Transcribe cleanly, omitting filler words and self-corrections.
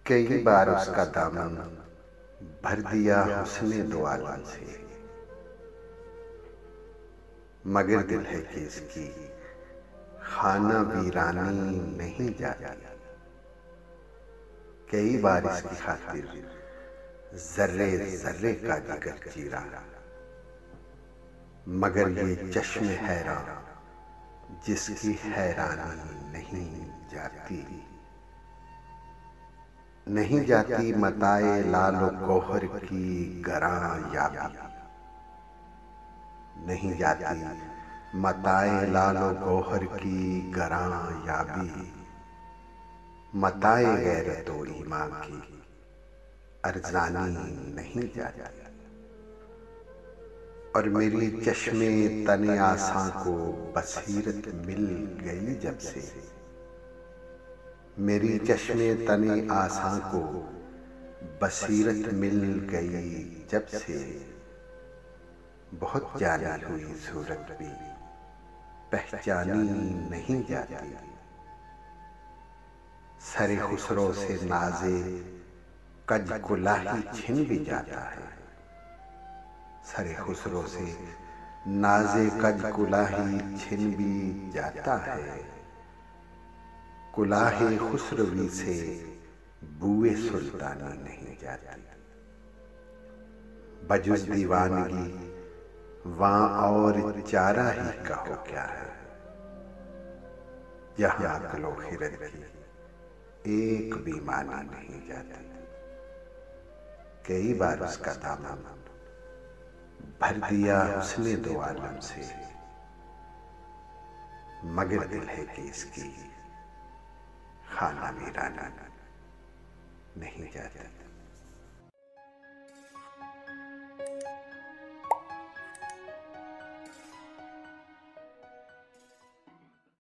कई बार उसका दामन भर दिया हुस्ने दो आलम से, मगर दिल है कि इसकी खाना वीरानी नहीं जाती। कई बार इसकी खातिर जर्रे जर्रे का जिगर चीरा, मगर ये चश्मे हैरान जिसकी हैरानी नहीं जाती मताए लालो गौहर की गरां याबी। नहीं जाती मताए लालो गौहर की गरां याबी, मताए गैरत व ईमान की अरजानी नहीं जाती। और मेरी चश्मे तने आसां को बसीरत मिल गई जब से, मेरी चश्मे तने आसां को बसीरत मिल गई जब से, बहुत जानी हुई सूरत भी पहचानी नहीं जाती। सरे खुसरो से नाजे कज कुलाही छिन भी जाता है, सरे खुसरो से नाजे कज कुलाही छिन भी जाता है। कुलाहे खुसरवी से बुए सुल्तानी नहीं जाती। बजुज दीवानगी वहाँ और चारा ही कहो क्या है, यहाँ अक्लो खिरत की एक भी मानी नहीं जाती। कई बार उसका दामन भर दिया उसने दो आलम से, मगर दिल है कि इसकी खाना वीराना नहीं जाता।